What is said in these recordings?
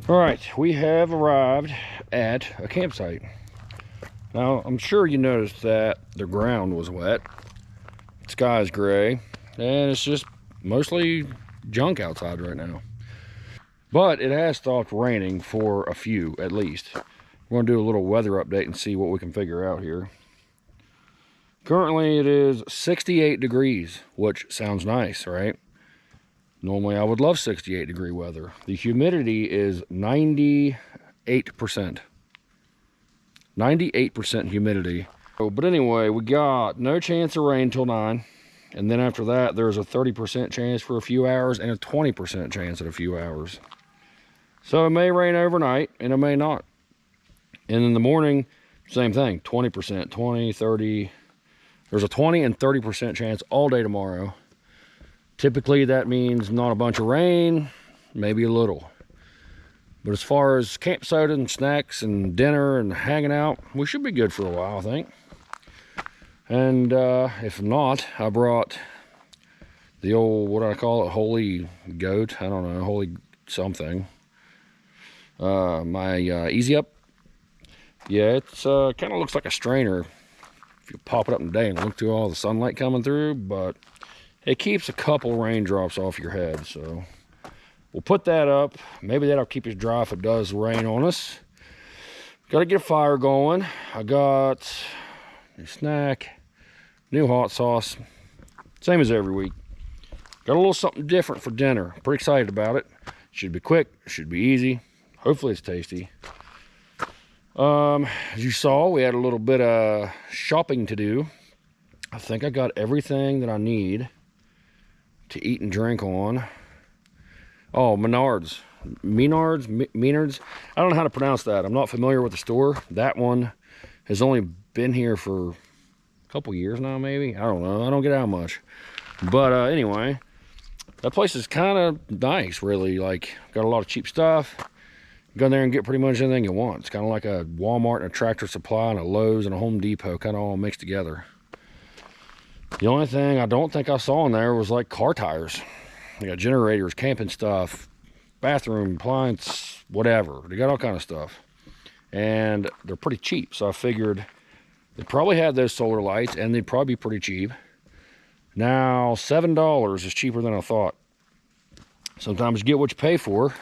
All right, we have arrived at a campsite. Now, I'm sure you noticed that the ground was wet, the sky is gray, and it's just mostly junk outside right now. But it has stopped raining for a few, at least. We're gonna do a little weather update and see what we can figure out here. Currently, it is 68 degrees, which sounds nice, right? Normally, I would love 68-degree weather. The humidity is 98%. 98% humidity. But anyway, we got no chance of rain till 9. And then after that, there's a 30% chance for a few hours and a 20% chance at a few hours. So it may rain overnight and it may not. And in the morning, same thing, 20%, 20, 30. There's a 20 and 30% chance all day tomorrow. Typically that means not a bunch of rain, maybe a little. But as far as campsite and snacks and dinner and hanging out, we should be good for a while, I think. And if not, I brought the old, what do I call it, holy goat? I don't know, holy something. My Easy Up. Yeah, it's kind of looks like a strainer if you pop it up in the day and look through all the sunlight coming through, but it keeps a couple raindrops off your head, so we'll put that up. Maybe that'll keep us dry if it does rain on us. Got to get a fire going. I got a snack, new hot sauce, same as every week. Got a little something different for dinner. Pretty excited about it. Should be quick, should be easy. Hopefully it's tasty. As you saw, we had a little bit of shopping to do. I think I got everything that I need to eat and drink on. Oh, Menards. I don't know how to pronounce that. I'm not familiar with the store. That one has only been here for a couple years now, maybe. I don't know. I don't get out much. But anyway, that place is kind of nice, really. Like, got a lot of cheap stuff. Go in there and get pretty much anything you want. It's kind of like a Walmart and a Tractor Supply and a Lowe's and a Home Depot, kind of all mixed together. The only thing I don't think I saw in there was like car tires. They got generators, camping stuff, bathroom, appliance, whatever. They got all kind of stuff. And they're pretty cheap, so I figured they probably had those solar lights and they'd probably be pretty cheap. Now, $7 is cheaper than I thought. Sometimes you get what you pay for.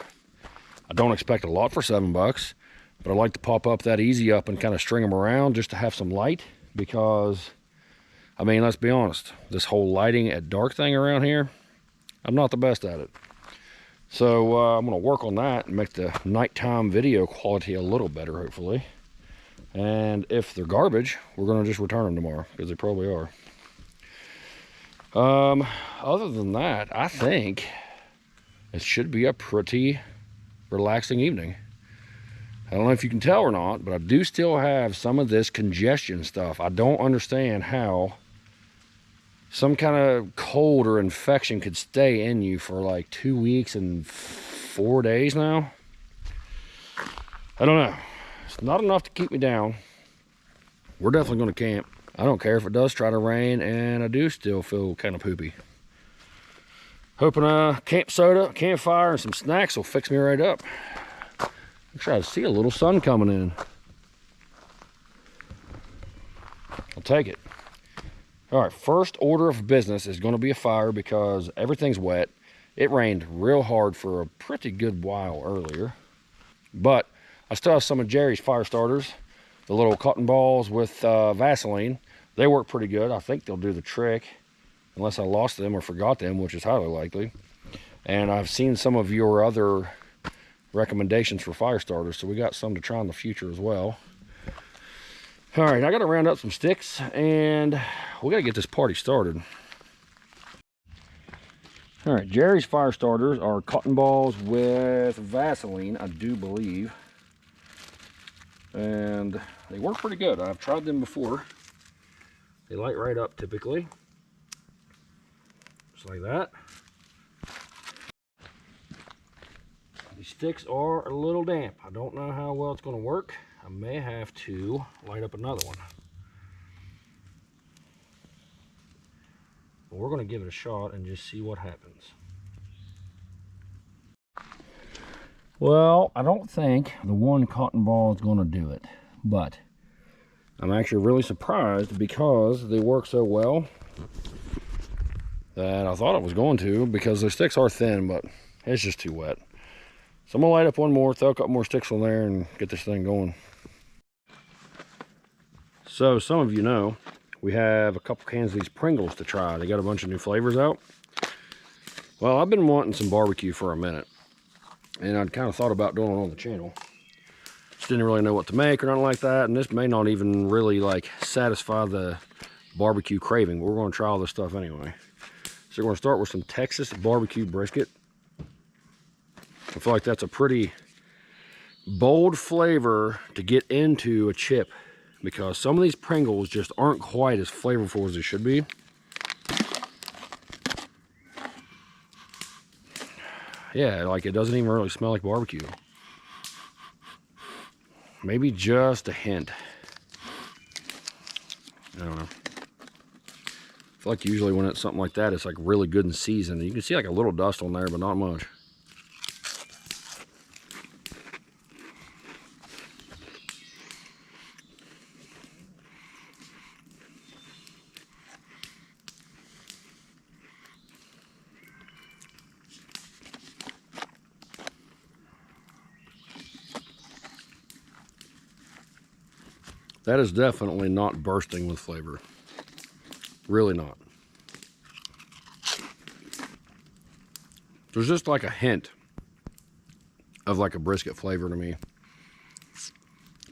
I don't expect a lot for $7, but I like to pop up that Easy Up and kind of string them around just to have some light, because I mean, let's be honest, this whole lighting at dark thing around here, I'm not the best at it. So I'm going to work on that and make the nighttime video quality a little better, hopefully. And if they're garbage, we're going to just return them tomorrow, because they probably are. Other than that, I think it should be a pretty relaxing evening. I don't know if you can tell or not, but I do still have some of this congestion stuff. I don't understand how some kind of cold or infection could stay in you for like 2 weeks and 4 days now. I don't know. It's not enough to keep me down. We're definitely going to camp. I don't care if it does try to rain, and I do still feel kind of poopy. Hoping a camp soda, campfire, and some snacks will fix me right up. I'm trying to see a little sun coming in. I'll take it. All right, first order of business is going to be a fire because everything's wet. It rained real hard for a pretty good while earlier. But I still have some of Jerry's fire starters, the little cotton balls with Vaseline. They work pretty good. I think they'll do the trick, unless I lost them or forgot them, which is highly likely. And I've seen some of your other recommendations for fire starters, so we got some to try in the future as well. All right, I got to round up some sticks, and we got to get this party started. All right, Jerry's fire starters are cotton balls with Vaseline, I do believe. And they work pretty good. I've tried them before. They light right up typically. Just like that. These sticks are a little damp. I don't know how well it's going to work. I may have to light up another one. But we're going to give it a shot and just see what happens. Well, I don't think the one cotton ball is going to do it, but I'm actually really surprised because they work so well that I thought it was going to, because the sticks are thin, but it's just too wet. So I'm gonna light up one more, throw a couple more sticks on there, and get this thing going. So some of you know, we have a couple cans of these Pringles to try. They got a bunch of new flavors out. Well, I've been wanting some barbecue for a minute, and I'd kind of thought about doing it on the channel. Just didn't really know what to make or nothing like that, and this may not even really like satisfy the barbecue craving, but we're gonna try all this stuff anyway. So we're gonna start with some Texas barbecue brisket. I feel like that's a pretty bold flavor to get into a chip, because some of these Pringles just aren't quite as flavorful as they should be. Yeah, like it doesn't even really smell like barbecue. Maybe just a hint. I don't know. I feel like usually when it's something like that, it's like really good and seasoned. You can see like a little dust on there, but not much. That is definitely not bursting with flavor. Really not. There's just like a hint of like a brisket flavor to me.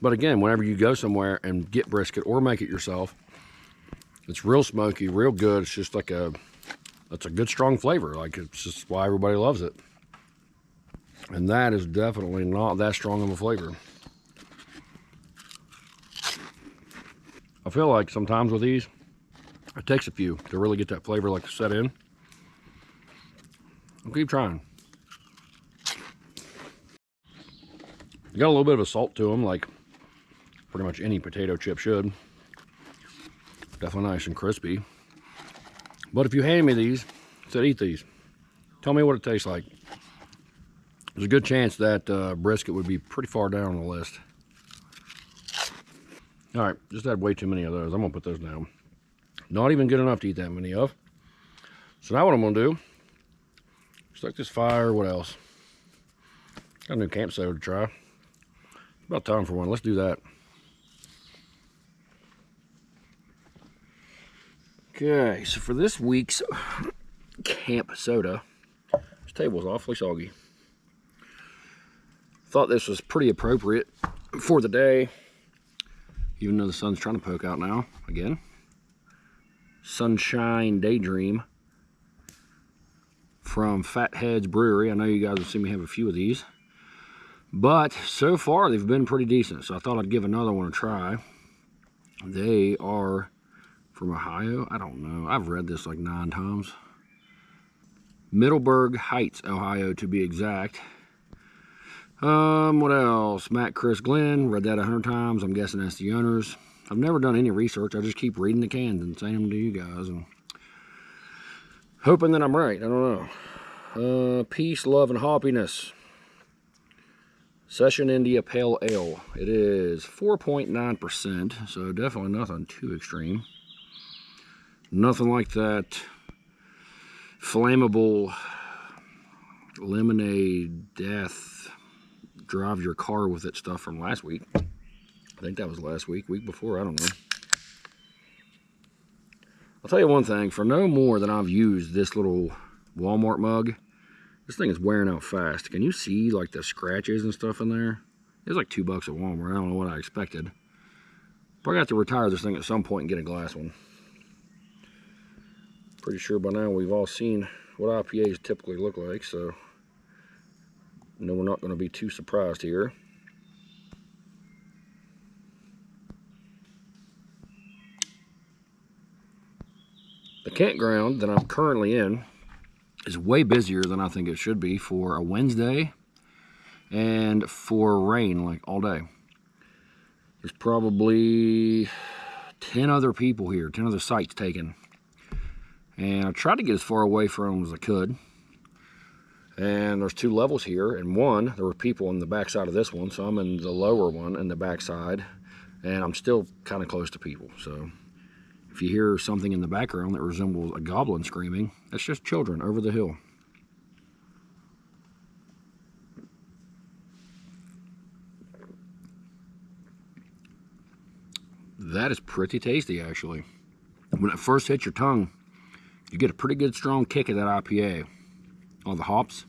But again, whenever you go somewhere and get brisket or make it yourself, it's real smoky, real good. It's just like that's a good strong flavor. Like, it's just why everybody loves it. And that is definitely not that strong of a flavor. I feel like sometimes with these, it takes a few to really get that flavor like set in. I'll keep trying. You got a little bit of a salt to them, like pretty much any potato chip should. Definitely nice and crispy. But if you hand me these, said eat these, tell me what it tastes like. There's a good chance that brisket would be pretty far down on the list. All right, just had way too many of those. I'm gonna put those down. Not even good enough to eat that many of. So now what I'm gonna do, start this fire. What else? Got a new camp soda to try. About time for one. Let's do that. Okay, so for this week's camp soda, this table's awfully soggy. Thought this was pretty appropriate for the day, even though the sun's trying to poke out now again. Sunshine Daydream from Fatheads Brewery. I know you guys have seen me have a few of these, but so far they've been pretty decent, so I thought I'd give another one a try. They are from Ohio. I don't know, I've read this like 9 times. Middleburg Heights, Ohio to be exact. What else? Matt, Chris, Glenn, read that 100 times. I'm guessing that's the owners. I've never done any research. I just keep reading the cans and saying them to you guys and hoping that I'm right. I don't know. Peace, love, and happiness. Session India Pale Ale. It is 4.9%, so definitely nothing too extreme. Nothing like that flammable lemonade death, drive your car with it stuff from last week. I think that was last week, week before, I don't know. I'll tell you one thing, for no more than I've used this little Walmart mug, this thing is wearing out fast. Can you see like the scratches and stuff in there? It was like $2 at Walmart. I don't know what I expected. Probably have to retire this thing at some point and get a glass one. Pretty sure by now we've all seen what IPAs typically look like, so no, we're not going to be too surprised here. The campground that I'm currently in is way busier than I think it should be for a Wednesday and for rain like all day. There's probably 10 other people here, 10 other sites taken. And I tried to get as far away from them as I could. And there's 2 levels here, and one, there were people on the backside of this one, so I'm in the lower one in the backside, and I'm still kind of close to people. So if you hear something in the background that resembles a goblin screaming, that's just children over the hill. That is pretty tasty, actually. When it first hits your tongue, you get a pretty good strong kick of that IPA. All the hops.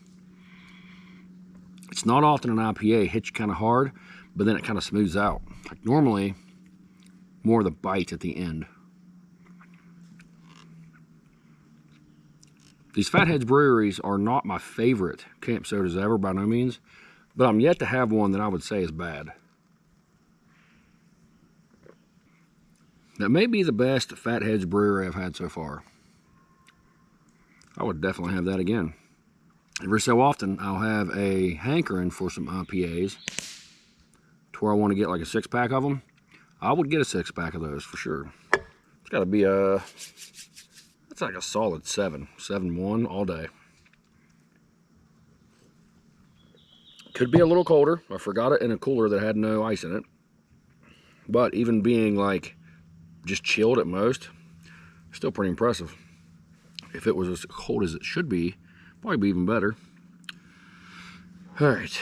It's not often an IPA hits you kind of hard, but then it kind of smooths out. Like normally, more of the bite at the end. These Fatheads breweries are not my favorite camp sodas ever, by no means, but I'm yet to have one that I would say is bad. That may be the best Fatheads brewery I've had so far. I would definitely have that again. Every so often, I'll have a hankering for some IPAs to where I want to get like a 6-pack of them. I would get a 6-pack of those for sure. It's got to be it's like a solid 7.1 all day. Could be a little colder. I forgot it in a cooler that had no ice in it. But even being like just chilled at most, still pretty impressive. If it was as cold as it should be, probably be even better. All right,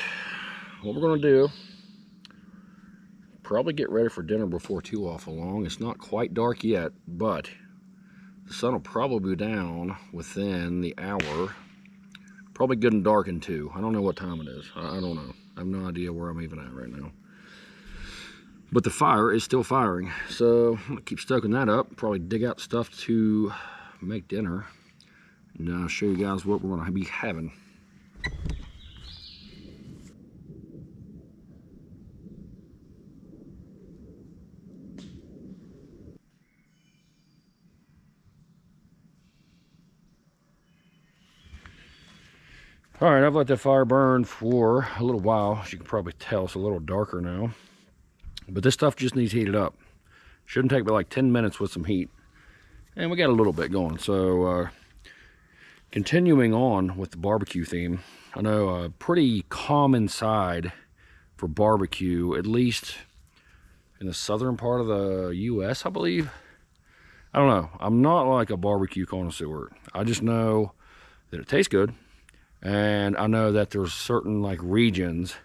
what we're gonna do, probably get ready for dinner before too awful long. It's not quite dark yet, but the sun will probably be down within the hour. Probably good and dark in 2. I don't know what time it is. I don't know. I have no idea where I'm even at right now. But the fire is still firing, so I'm gonna keep stoking that up. Probably dig out stuff to make dinner, and I'll show you guys what we're gonna be having. All right, I've let the fire burn for a little while. As you can probably tell, it's a little darker now. But this stuff just needs heated up. Shouldn't take but like 10 minutes with some heat. And we got a little bit going. So continuing on with the barbecue theme, I know a pretty common side for barbecue, at least in the southern part of the US, I believe. I don't know. I'm not like a barbecue connoisseur. I just know that it tastes good. And I know that there's certain like regions,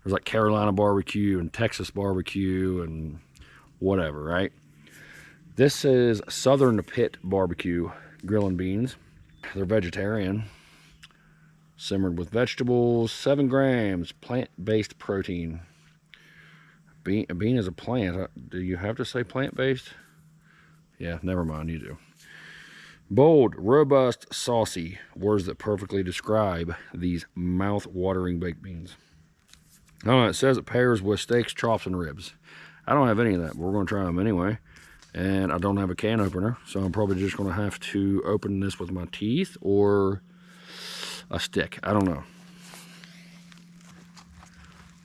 there's like Carolina barbecue and Texas barbecue and whatever, right? This is Southern Pit Barbecue Grill and Beans. They're vegetarian, simmered with vegetables, 7 grams, plant-based protein. A bean is a plant. Do you have to say plant-based? Yeah, never mind, you do. Bold, robust, saucy, words that perfectly describe these mouth-watering baked beans. Oh, it says it pairs with steaks, chops, and ribs. I don't have any of that, but we're going to try them anyway. And I don't have a can opener, so I'm probably just going to have to open this with my teeth or a stick. I don't know.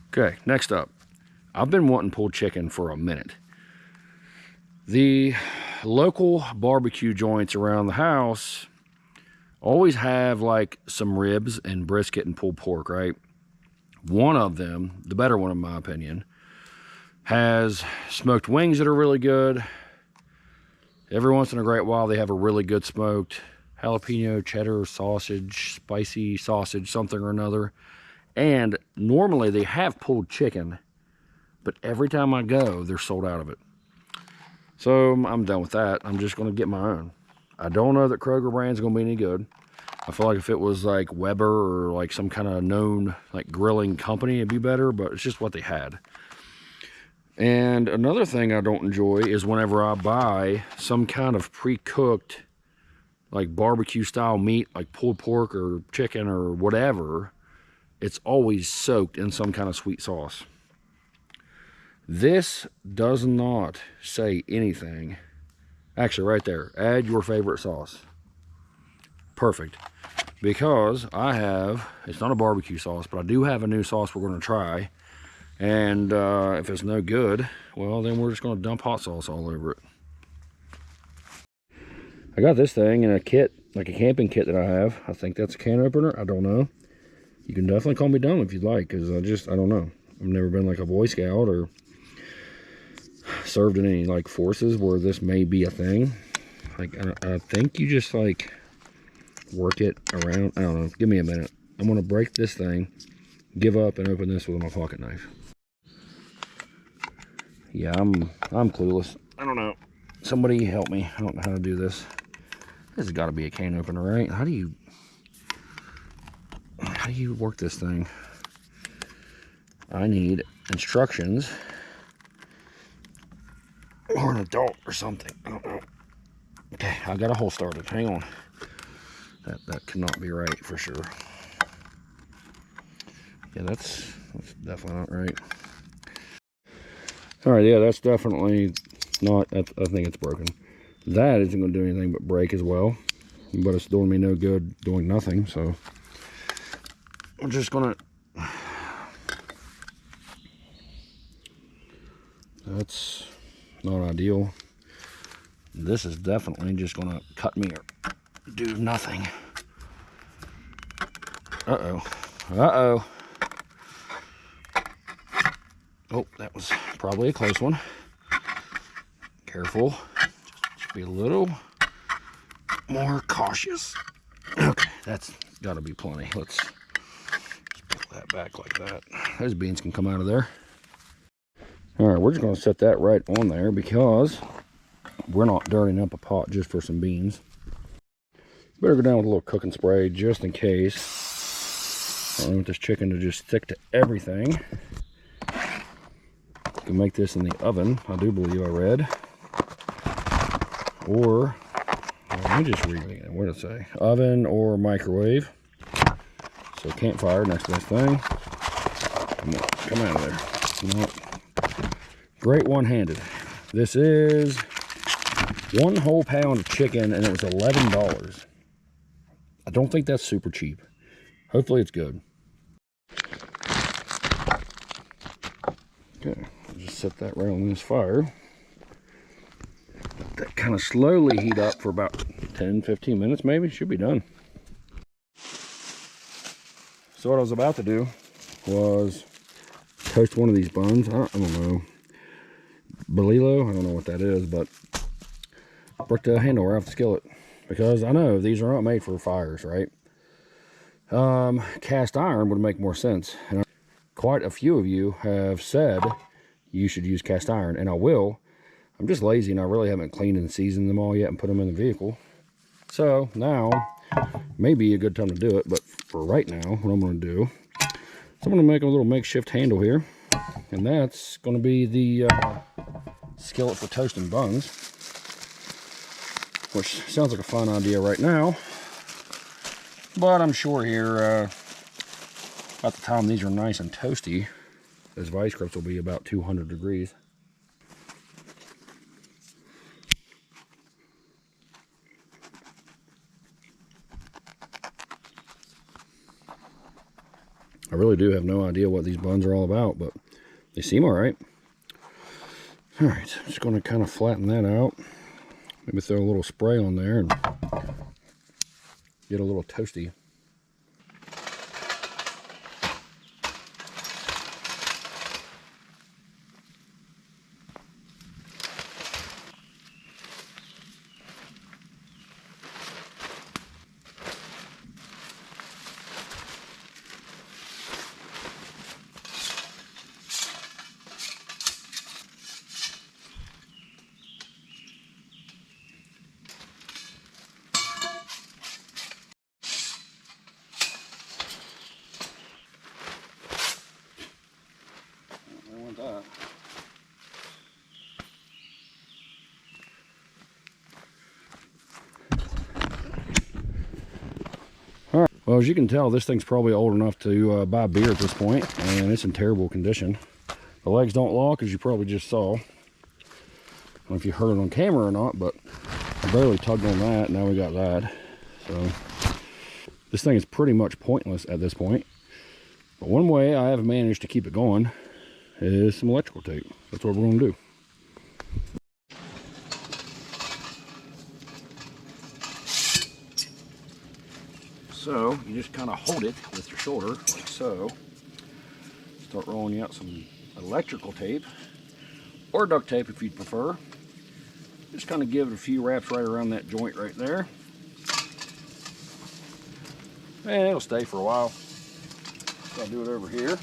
Okay, next up. I've been wanting pulled chicken for a minute. The local barbecue joints around the house always have like some ribs and brisket and pulled pork, right? One of them, the better one in my opinion, has smoked wings that are really good. Every once in a great while they have a really good smoked jalapeno cheddar sausage, spicy sausage, something or another. And normally they have pulled chicken, but every time I go, they're sold out of it. So I'm done with that. I'm just going to get my own. I don't know that Kroger brand's going to be any good. I feel like if it was like Weber or like some kind of known like grilling company, it'd be better, but it's just what they had. And another thing I don't enjoy is whenever I buy some kind of pre-cooked like barbecue style meat, like pulled pork or chicken or whatever, it's always soaked in some kind of sweet sauce. This does not say anything. Actually, right there, add your favorite sauce. Perfect. Because I have, it's not a barbecue sauce, but I do have a new sauce we're going to try. And if it's no good, well, then we're just going to dump hot sauce all over it. I got this thing in a kit, like a camping kit that I have. I think that's a can opener. I don't know. You can definitely call me dumb if you'd like, because I don't know. I've never been like a Boy Scout or served in any like forces where this may be a thing. Like, I think you just like work it around. I don't know. Give me a minute. I'm gonna break this thing, give up, and open this with my pocket knife. Yeah, I'm clueless. I don't know. Somebody help me. I don't know how to do this. This has got to be a can opener, right? How do you work this thing? I need instructions, or an adult or something. I don't know. Okay, I got a hole started. Hang on. That cannot be right for sure. Yeah, that's definitely not right. All right, yeah, that's definitely not. I think it's broken. That isn't going to do anything but break as well, but it's doing me no good doing nothing. So I'm just gonna. That's not ideal. This is definitely just gonna cut me or do nothing. Uh-oh. Uh-oh. Oh, that was probably a close one. Careful. Just be a little more cautious. Okay, that's got to be plenty. Let's just pull that back like that. Those beans can come out of there. All right, we're just going to set that right on there because we're not dirtying up a pot just for some beans. Better go down with a little cooking spray just in case. I don't want this chicken to just stick to everything. You can make this in the oven, I do believe I read. Or, let me just read it. What did it say? Oven or microwave. So campfire next to this thing. Come on, come out of there. You know what? Great one-handed. This is 1 whole pound of chicken, and it was $11. I don't think that's super cheap. Hopefully it's good. Okay, just set that right on this fire. Let that kind of slowly heat up for about 10-15 minutes maybe. Should be done. So what I was about to do was toast one of these buns. I don't know. Bolillo, I don't know what that is, but break the handle right off the skillet. Because I know these are not made for fires, right? Cast iron would make more sense. And quite a few of you have said you should use cast iron, and I will. I'm just lazy and I really haven't cleaned and seasoned them all yet and put them in the vehicle. So now may be a good time to do it, but for right now, what I'm going to do is I'm going to make a little makeshift handle here, and that's going to be the skillet for toasting buns, which sounds like a fun idea right now, but I'm sure here by the time these are nice and toasty, those vice grips will be about 200 degrees. I really do have no idea what these buns are all about, but they seem all right. All right, I'm just going to kind of flatten that out. Maybe throw a little spray on there and get a little toasty. Alright, well, as you can tell, this thing's probably old enough to buy beer at this point, and it's in terrible condition. The legs don't lock, as you probably just saw. I don't know if you heard it on camera or not, but I barely tugged on that. Now we got that. So this thing is pretty much pointless at this point. But one way I have managed to keep it going is some electrical tape. That's what we're going to do. So you just kind of hold it with your shoulder, like so. Start rolling out some electrical tape, or duct tape if you'd prefer. Just kind of give it a few wraps right around that joint right there. And it'll stay for a while. So I'll do it over here.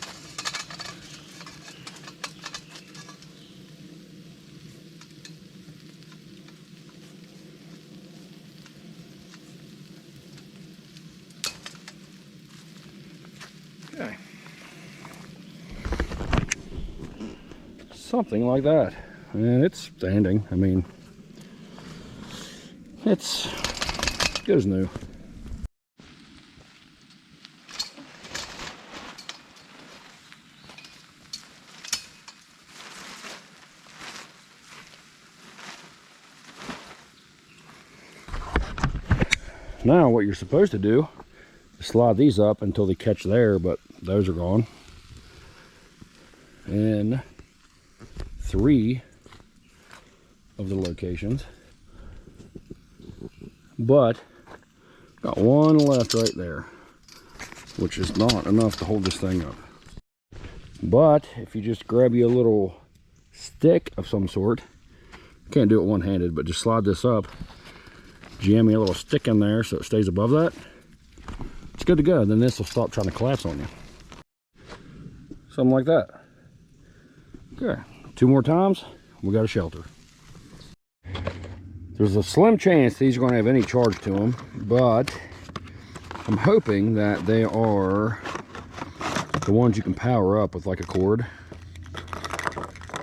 Okay. Something like that. And it's standing. I mean, it's good as new. Now what you're supposed to do is slide these up until they catch there, but those are gone. In 3 of the locations. But got one left right there, which is not enough to hold this thing up. But if you just grab you a little stick of some sort, can't do it one-handed, but just slide this up, jam me a little stick in there so it stays above that, it's good to go. Then this will stop trying to collapse on you. Something like that. Okay, 2 more times, we got a shelter. There's a slim chance these are going to have any charge to them, but I'm hoping that they are the ones you can power up with like a cord,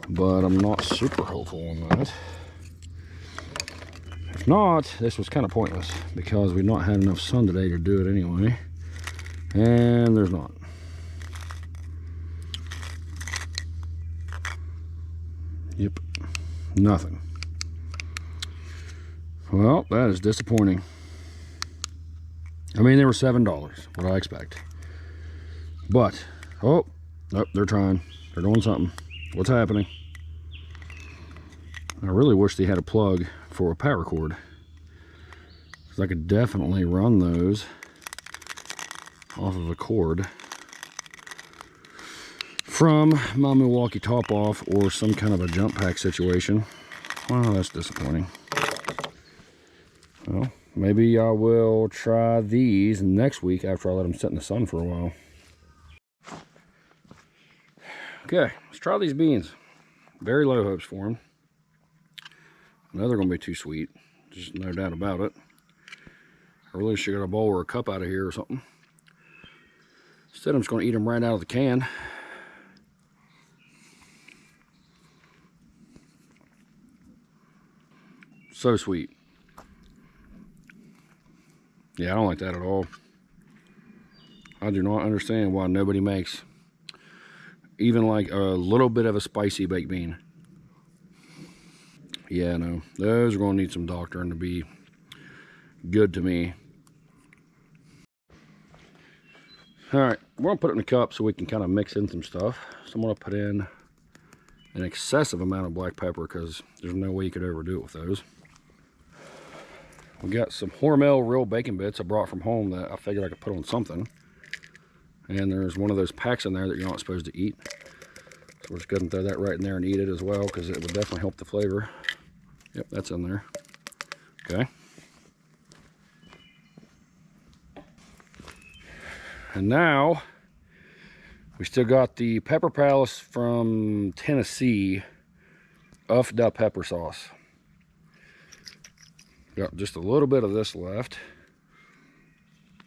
but I'm not super hopeful on that. If not, this was kind of pointless because we've not had enough sun today to do it anyway, and there's not. Yep, nothing. Well, that is disappointing. I mean, they were $7, what I expect. But, oh, nope, they're trying. They're doing something. What's happening? I really wish they had a plug for a power cord, because I could definitely run those off of a cord from my Milwaukee top off or some kind of a jump pack situation. Well, that's disappointing. Well, maybe I will try these next week after I let them sit in the sun for a while. Okay, let's try these beans. Very low hopes for them. I know they're going to be too sweet. There's no doubt about it. I really should get a bowl or a cup out of here or something. Instead, I'm just going to eat them right out of the can. So sweet. Yeah, I don't like that at all. I do not understand why nobody makes even like a little bit of a spicy baked bean. Yeah, no, those are going to need some doctoring to be good to me. All right, we're going to put it in a cup so we can kind of mix in some stuff. So I'm going to put in an excessive amount of black pepper because there's no way you could overdo it with those. We got some Hormel real bacon bits I brought from home that I figured I could put on something. And there's one of those packs in there that you're not supposed to eat. So we're just going to throw that right in there and eat it as well, because it would definitely help the flavor. Yep, that's in there. Okay. And now, we still got the Pepper Palace from Tennessee Uffed Up pepper sauce. Got just a little bit of this left,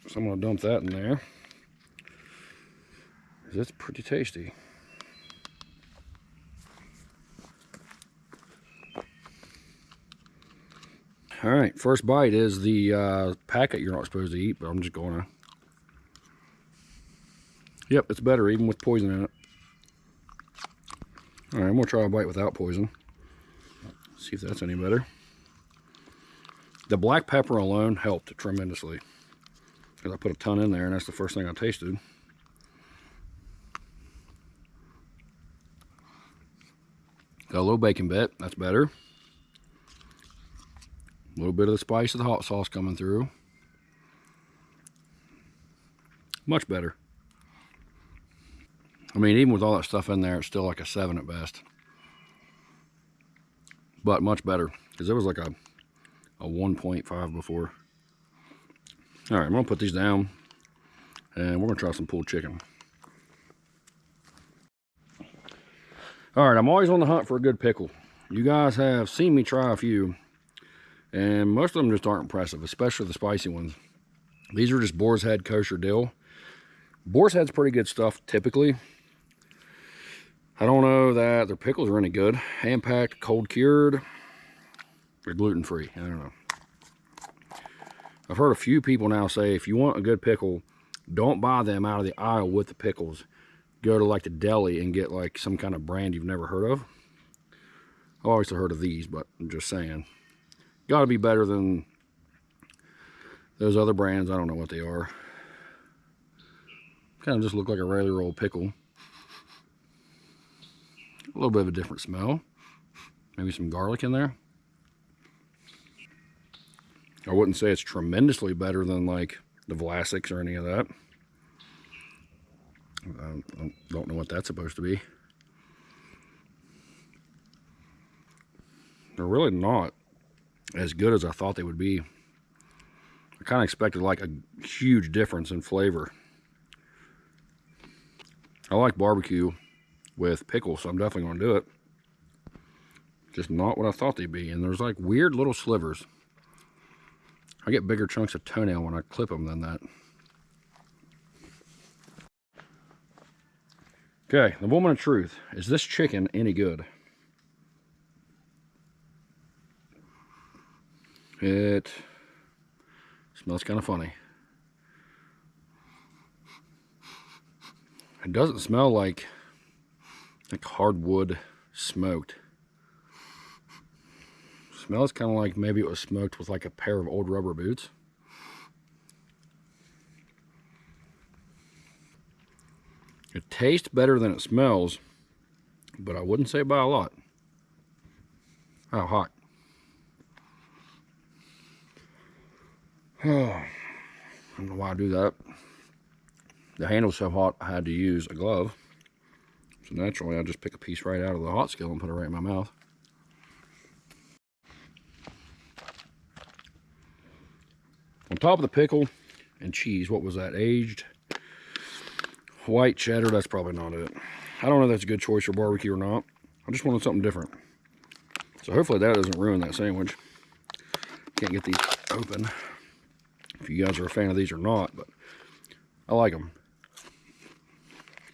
so I'm going to dump that in there. It's pretty tasty. All right, first bite is the packet you're not supposed to eat, but I'm just going to. Yep, it's better even with poison in it. All right, I'm going to try a bite without poison. See if that's any better. The black pepper alone helped tremendously, because I put a ton in there and that's the first thing I tasted. Got a little bacon bit, that's better. A little bit of the spice of the hot sauce coming through. Much better. I mean, even with all that stuff in there, it's still like a 7 at best. But much better, because it was like a 1.5 before. All right, I'm gonna put these down, and we're gonna try some pulled chicken. All right, I'm always on the hunt for a good pickle. You guys have seen me try a few, and most of them just aren't impressive, especially the spicy ones. These are just Boar's Head kosher dill. Boar's Head's pretty good stuff typically. I don't know that their pickles are any good. Hand packed, cold cured. They're gluten free. I don't know. I've heard a few people now say if you want a good pickle, don't buy them out of the aisle with the pickles. Go to like the deli and get like some kind of brand you've never heard of. I've always heard of these, but I'm just saying. Got to be better than those other brands. I don't know what they are. Kind of just look like a regular old pickle. A little bit of a different smell. Maybe some garlic in there. I wouldn't say it's tremendously better than like the Vlasics or any of that. I don't know what that's supposed to be. They're really not as good as I thought they would be. I kind of expected like a huge difference in flavor. I like barbecue with pickles, so I'm definitely going to do it. Just not what I thought they'd be. And there's like weird little slivers. I get bigger chunks of toenail when I clip them than that. Okay, the moment of truth. Is this chicken any good? It smells kind of funny. It doesn't smell like hardwood smoked. It smells kind of like maybe it was smoked with like a pair of old rubber boots. It tastes better than it smells, but I wouldn't say by a lot. How hot. Oh, I don't know why I do that. The handle's so hot I had to use a glove. So naturally I just pick a piece right out of the hot skillet and put it right in my mouth. On top of the pickle and cheese, what was that? Aged white cheddar. That's probably not it. I don't know if that's a good choice for barbecue or not. I just wanted something different. So hopefully that doesn't ruin that sandwich. Can't get these open. If you guys are a fan of these or not, but I like them.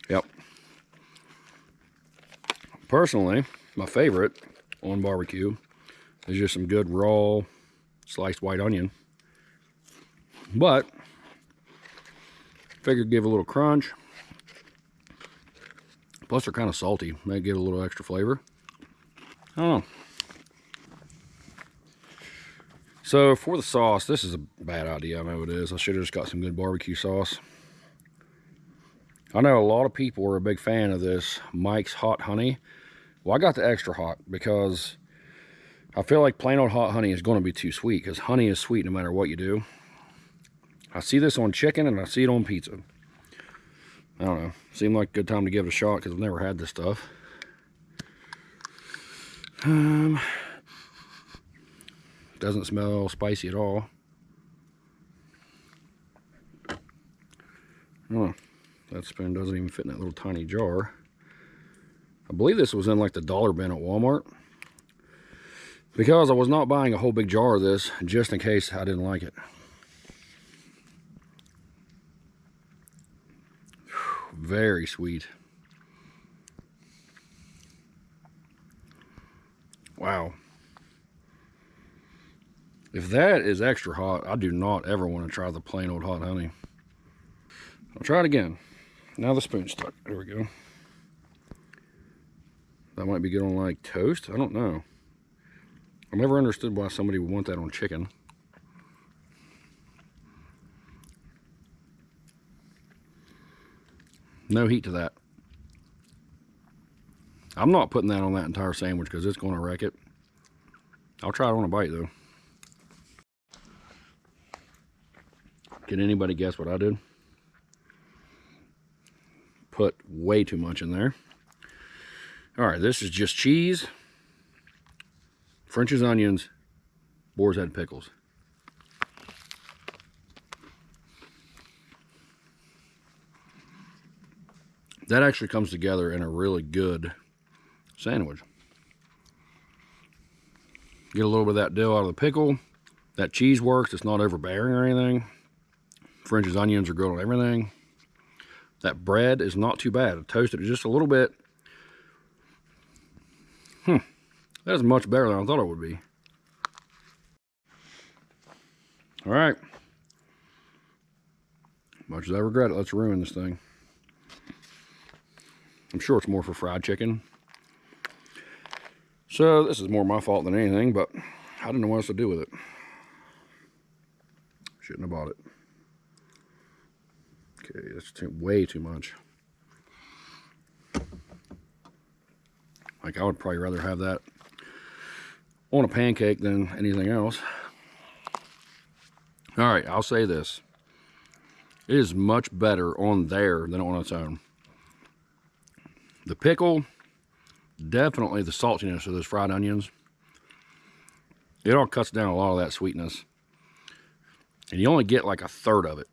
Yep. Personally, my favorite on barbecue is just some good raw sliced white onion. But figured give a little crunch. Plus they're kind of salty. May give a little extra flavor. I don't know. So for the sauce, this is a bad idea. I know it is. I should have just got some good barbecue sauce. I know a lot of people are a big fan of this Mike's Hot Honey. Well, I got the extra hot because I feel like plain old hot honey is going to be too sweet, because honey is sweet no matter what you do. I see this on chicken and I see it on pizza. I don't know. Seemed like a good time to give it a shot because I've never had this stuff. Doesn't smell spicy at all. Oh, that spoon doesn't even fit in that little tiny jar. I believe this was in like the dollar bin at Walmart, because I was not buying a whole big jar of this just in case I didn't like it. Very sweet. Wow. If that is extra hot, I do not ever want to try the plain old hot honey. I'll try it again. Now the spoon's stuck. There we go. That might be good on like toast. I don't know. I never understood why somebody would want that on chicken. No heat to that. I'm not putting that on that entire sandwich because it's going to wreck it. I'll try it on a bite though. Can anybody guess what I did? put way too much in there. All right, this is just cheese, French's onions, boar's head pickles. That actually comes together in a really good sandwich. Get a little bit of that dill out of the pickle. That cheese works. It's not overbearing or anything. French's onions are good on everything. That bread is not too bad. I toasted it just a little bit. That is much better than I thought it would be. All right. Much as I regret it, let's ruin this thing. I'm sure it's more for fried chicken. So this is more my fault than anything, but I didn't know what else to do with it. Shouldn't have bought it. Okay, that's way too much. Like, I would probably rather have that on a pancake than anything else. All right, I'll say this. It is much better on there than on its own. The pickle, definitely the saltiness of those fried onions. It all cuts down a lot of that sweetness. And you only get like a third of it.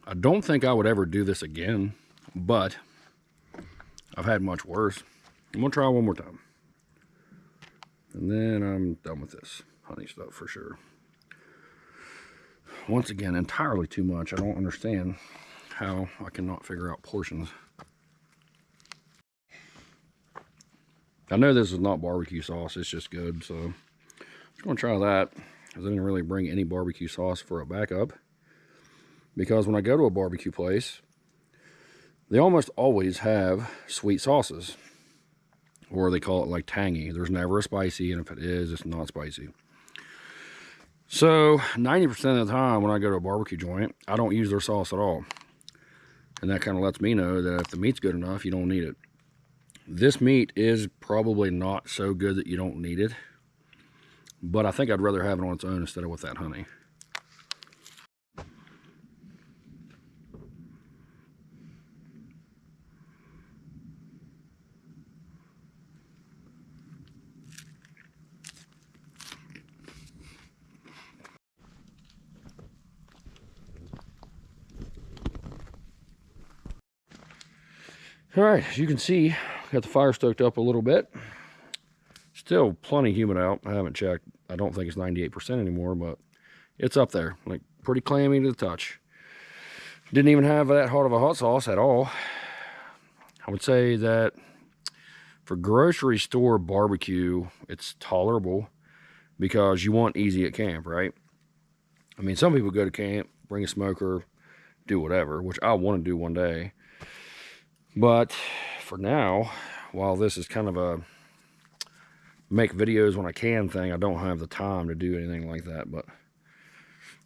I don't think I would ever do this again, but I've had much worse. I'm gonna try one more time. And then I'm done with this honey stuff for sure. Once again, entirely too much. I don't understand how I cannot figure out portions. I know this is not barbecue sauce, it's just good, so I'm just gonna try that, because I didn't really bring any barbecue sauce for a backup. Because when I go to a barbecue place, they almost always have sweet sauces, or they call it like tangy. There's never a spicy, and if it is, it's not spicy. So 90% of the time when I go to a barbecue joint, I don't use their sauce at all. And that kind of lets me know that if the meat's good enough, you don't need it. This meat is probably not so good that you don't need it, but I think I'd rather have it on its own instead of with that honey. All right, as you can see, got the fire stoked up a little bit. Still plenty humid out. I haven't checked. I don't think it's 98% anymore, but it's up there. Like, pretty clammy to the touch. Didn't even have that hot of a hot sauce at all. I would say that for grocery store barbecue, it's tolerable because you want easy at camp, right? I mean, some people go to camp, bring a smoker, do whatever, which I want to do one day. But for now, while this is kind of a make videos when I can thing, I don't have the time to do anything like that, but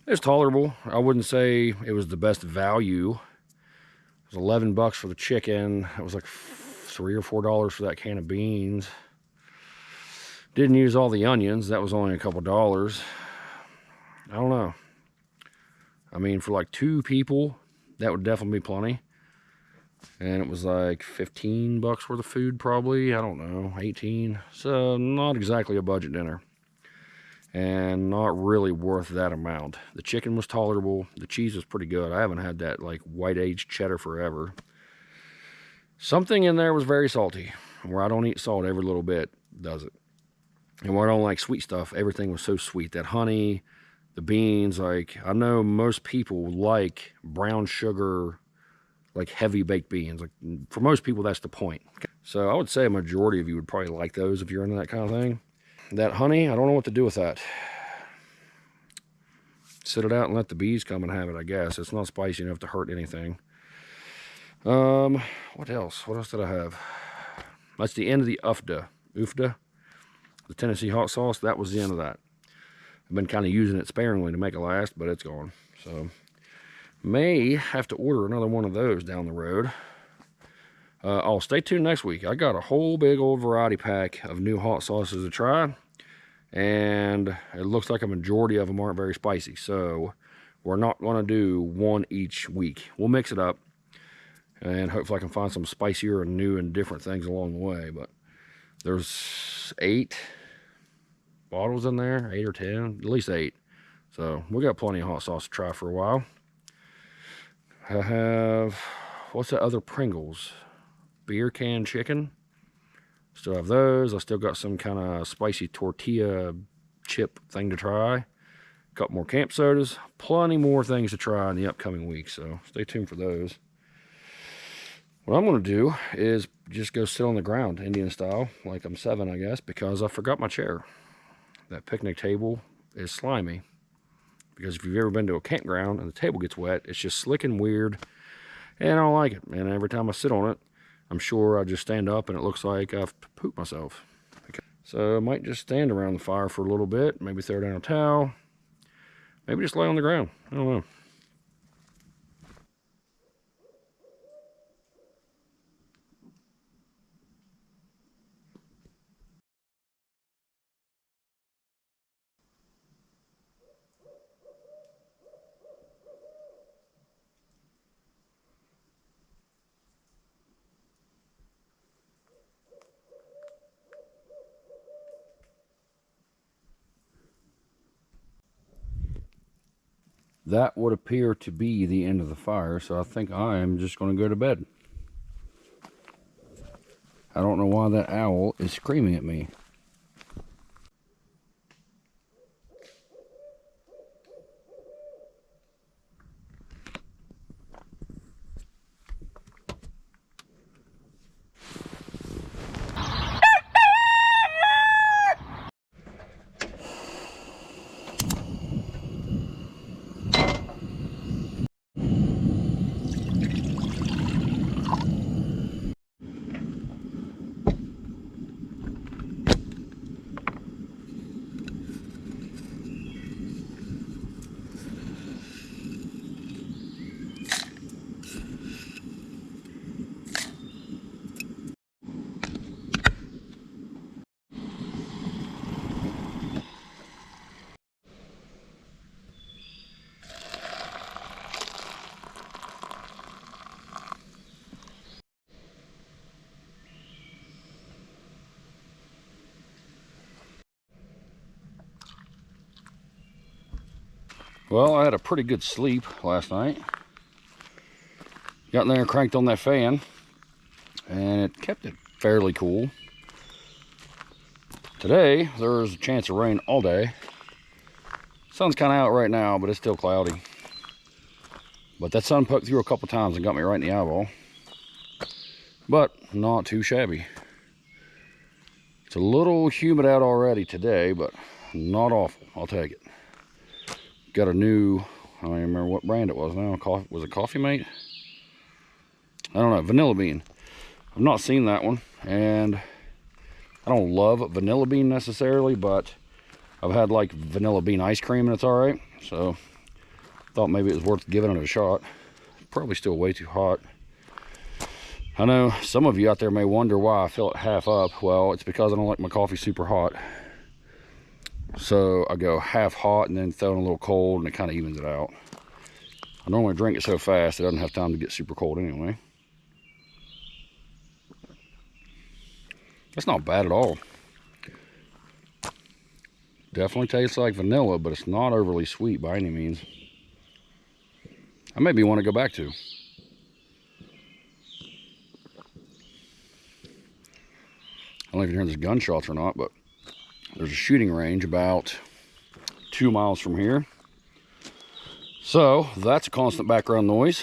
it's tolerable. I wouldn't say it was the best value. It was 11 bucks for the chicken. It was like $3 or $4 for that can of beans. Didn't use all the onions. That was only a couple dollars. I don't know. I mean, for like 2 people, that would definitely be plenty. And it was like 15 bucks worth of food, probably. I don't know, 18. So not exactly a budget dinner. And not really worth that amount. The chicken was tolerable. The cheese was pretty good. I haven't had that like white aged cheddar forever. Something in there was very salty. Where I don't eat salt, every little bit does it. And where I don't like sweet stuff, everything was so sweet. That honey, the beans, like, I know most people like brown sugar, like heavy baked beans. Like, for most people, that's the point. So I would say a majority of you would probably like those if you're into that kind of thing. That honey, I don't know what to do with that. Sit it out and let the bees come and have it, I guess. It's not spicy enough to hurt anything. What else? What else did I have? That's the end of the UFDA. The Tennessee hot sauce. That was the end of that. I've been kind of using it sparingly to make it last, but it's gone. So may have to order another one of those down the road. I'll stay tuned next week. I got a whole big old variety pack of new hot sauces to try, and it looks like a majority of them aren't very spicy, so we're not going to do one each week. We'll mix it up, and hopefully I can find some spicier and new and different things along the way. But there's 8 bottles in there, 8 or 10, at least 8. So we got plenty of hot sauce to try for a while. I have, what's that other Pringles? Beer can chicken. Still have those. I still got some kind of spicy tortilla chip thing to try. Couple more camp sodas. Plenty more things to try in the upcoming week, so stay tuned for those. What I'm going to do is just go sit on the ground, Indian style, like I'm 7, I guess, because I forgot my chair. That picnic table is slimy. Because if you've ever been to a campground and the table gets wet, it's just slick and weird, and I don't like it. And every time I sit on it, I'm sure I just stand up and it looks like I've pooped myself. Okay. So I might just stand around the fire for a little bit, maybe throw down a towel, maybe just lay on the ground. I don't know. That would appear to be the end of the fire, so I think I am just going to go to bed. I don't know why that owl is screaming at me. Well, I had a pretty good sleep last night. Got in there and cranked on that fan, and it kept it fairly cool. Today, there's a chance of rain all day. Sun's kind of out right now, but it's still cloudy. But that sun poked through a couple times and got me right in the eyeball. But not too shabby. It's a little humid out already today, but not awful. I'll take it. Got a new, I don't even remember what brand it was now. Was it Coffee Mate? I don't know, Vanilla Bean. I've not seen that one, and I don't love vanilla bean necessarily, but I've had like vanilla bean ice cream and it's all right. So thought maybe it was worth giving it a shot. Probably still way too hot. I know some of you out there may wonder why I fill it half up. Well, it's because I don't like my coffee super hot. So I go half hot and then throw in a little cold, and it kind of evens it out. I normally drink it so fast it doesn't have time to get super cold anyway. That's not bad at all. Definitely tastes like vanilla, but it's not overly sweet by any means. I maybe want to go back to. I don't know if you're hearing these gunshots or not, but there's a shooting range about 2 miles from here. So that's a constant background noise.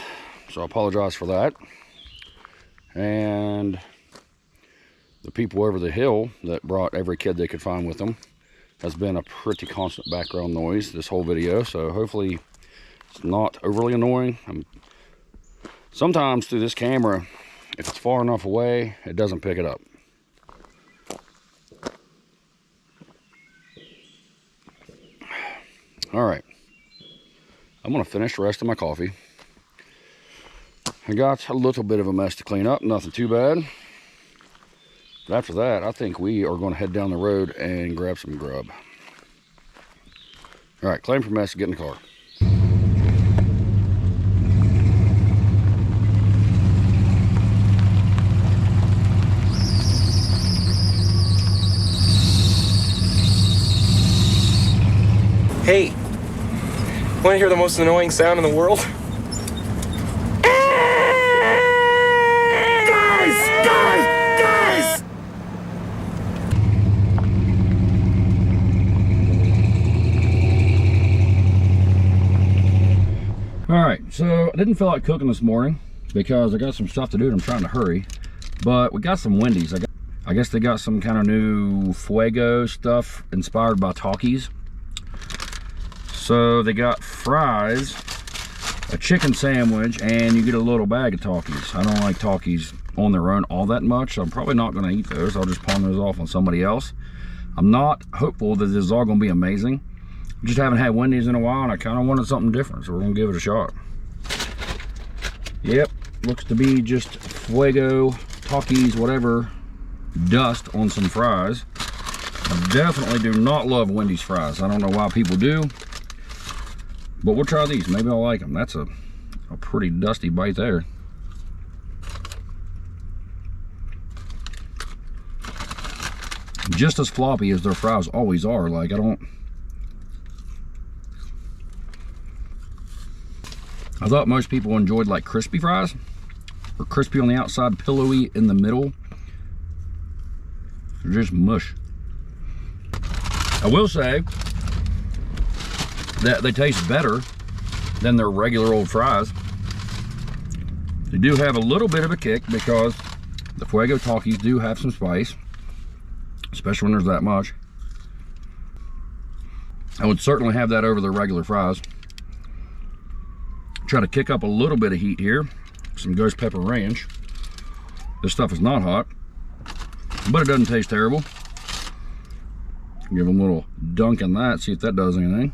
So I apologize for that. And the people over the hill that brought every kid they could find with them has been a pretty constant background noise this whole video. So hopefully it's not overly annoying. Sometimes through this camera, if it's far enough away, it doesn't pick it up. All right, I'm gonna finish the rest of my coffee. I got a little bit of a mess to clean up, nothing too bad. But after that, I think we are gonna head down the road and grab some grub. All right, claim for mess, get in the car. Want to hear the most annoying sound in the world? Guys! Alright, so I didn't feel like cooking this morning because I got some stuff to do and I'm trying to hurry. But we got some Wendy's. I guess they got some kind of new Fuego stuff inspired by Talkies. So they got fries, a chicken sandwich, and you get a little bag of Talkies. I don't like Talkies on their own all that much, so I'm probably not going to eat those. I'll just pawn those off on somebody else. I'm not hopeful that this is all going to be amazing. I just haven't had Wendy's in a while, and I kind of wanted something different, so we're going to give it a shot. Yep, looks to be just Fuego, Talkies, whatever, dust on some fries. I definitely do not love Wendy's fries. I don't know why people do. But we'll try these. Maybe I'll like them. That's a pretty dusty bite there. Just as floppy as their fries always are. Like, I thought most people enjoyed like crispy fries. Or crispy on the outside, pillowy in the middle. They're just mush. I will say that they taste better than their regular old fries. They do have a little bit of a kick because the Fuego Talkies do have some spice, especially when there's that much. I would certainly have that over the regular fries. Try to kick up a little bit of heat here. Some ghost pepper ranch. This stuff is not hot, but it doesn't taste terrible. Give them a little dunk in that, see if that does anything.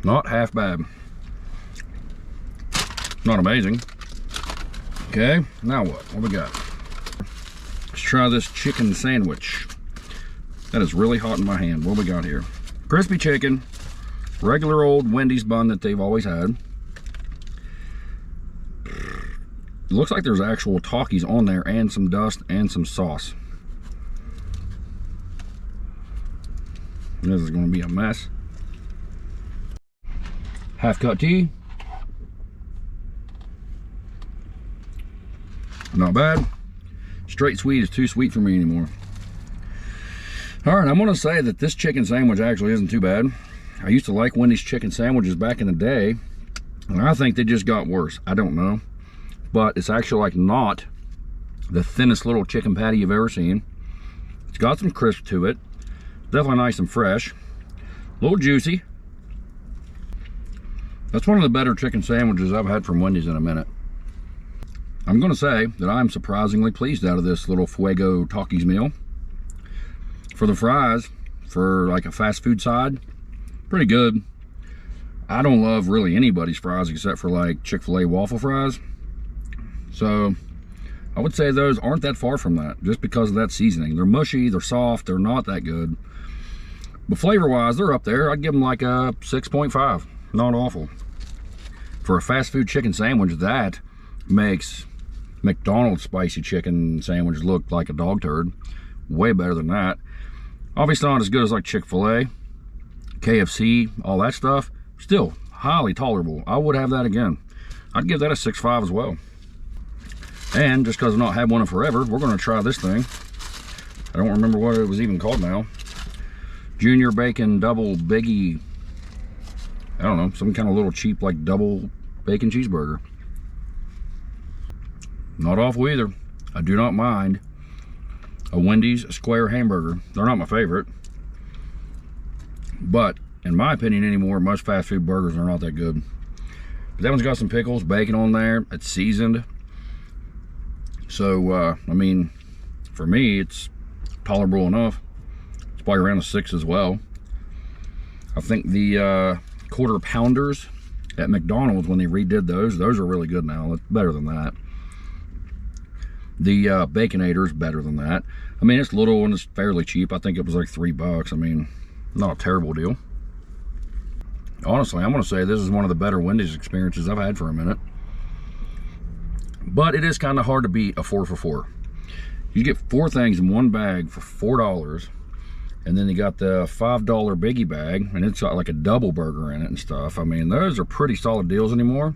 Not half bad. Not amazing. Okay, now what? What we got? Let's try this chicken sandwich. That is really hot in my hand. What we got here? Crispy chicken, regular old Wendy's bun that they've always had. It looks like there's actual Talkies on there and some dust and some sauce. This is going to be a mess. Half cut tea. Not bad. Straight sweet is too sweet for me anymore. All right, I'm going to say that this chicken sandwich actually isn't too bad. I used to like Wendy's chicken sandwiches back in the day, and I think they just got worse. I don't know. But it's actually like not the thinnest little chicken patty you've ever seen. It's got some crisp to it. Definitely nice and fresh. A little juicy. That's one of the better chicken sandwiches I've had from Wendy's in a minute. I'm going to say that I'm surprisingly pleased out of this little Fuego Talkies meal. For the fries, for like a fast food side, pretty good. I don't love really anybody's fries except for like Chick-fil-A waffle fries. So I would say those aren't that far from that, just because of that seasoning. They're mushy, they're soft, they're not that good. But flavor-wise, they're up there. I'd give them like a 6.5. Not awful. For a fast food chicken sandwich, that makes McDonald's spicy chicken sandwich look like a dog turd. Way better than that. Obviously not as good as like Chick-fil-A, KFC, all that stuff. Still highly tolerable. I would have that again. I'd give that a 6.5 as well. And just because I've not had one in forever, we're going to try this thing. I don't remember what it was even called now. Junior Bacon Double Biggie. I don't know, some kind of little cheap like double bacon cheeseburger. Not awful either. I do not mind a Wendy's square hamburger. They're not my favorite. But in my opinion anymore, most fast food burgers are not that good. But that one's got some pickles, bacon on there. It's seasoned. So, I mean, for me, it's tolerable enough. It's probably around a 6 as well. I think the quarter pounders at McDonald's, when they redid those are really good now. It's better than that. The Baconator is better than that. I mean, it's little and it's fairly cheap. I think it was like $3. I mean, not a terrible deal. Honestly, I'm going to say this is one of the better Wendy's experiences I've had for a minute. But it is kind of hard to beat a 4 for $4. You get 4 things in one bag for $4, And then they got the $5 biggie bag, and it's got like a double burger in it and stuff. I mean, those are pretty solid deals anymore,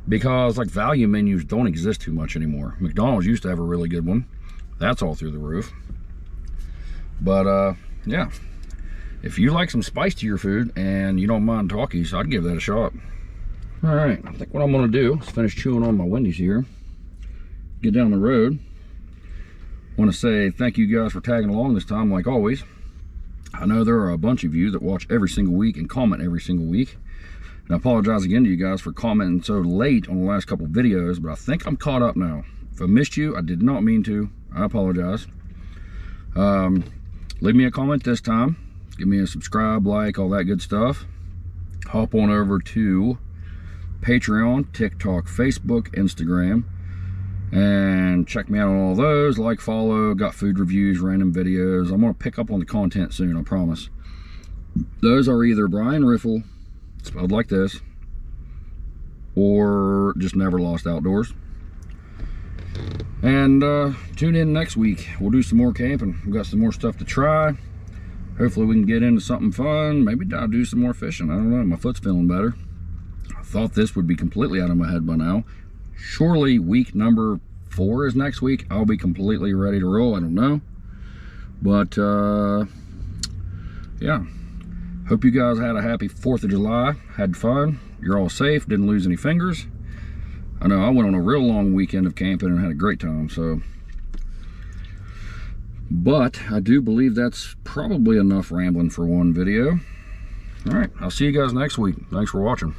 because like value menus don't exist too much anymore. McDonald's used to have a really good one. That's all through the roof. But yeah, if you like some spice to your food and you don't mind Talkies, I'd give that a shot. All right, I think what I'm gonna do is finish chewing on my Wendy's here, get down the road. Want to say thank you guys for tagging along this time, like always. I know there are a bunch of you that watch every single week and comment every single week. And I apologize again to you guys for commenting so late on the last couple videos, but I think I'm caught up now. If I missed you, I did not mean to. I apologize. Leave me a comment this time. Give me a subscribe, like, all that good stuff. Hop on over to Patreon, TikTok, Facebook, Instagram, and check me out on all those. Like, follow, got food reviews, random videos. I'm gonna pick up on the content soon, I promise. Those are either Brian Riffle, spelled like this, or just Never Lost Outdoors. And tune in next week. We'll do some more camping. We've got some more stuff to try. Hopefully we can get into something fun. Maybe I'll do some more fishing. I don't know, my foot's feeling better. I thought this would be completely out of my head by now. Surely week number 4 is next week. I'll be completely ready to roll. I don't know. But yeah. Hope you guys had a happy 4th of July. Had fun. You're all safe. Didn't lose any fingers. I know I went on a real long weekend of camping and had a great time. So, but I do believe that's probably enough rambling for one video. All right. I'll see you guys next week. Thanks for watching.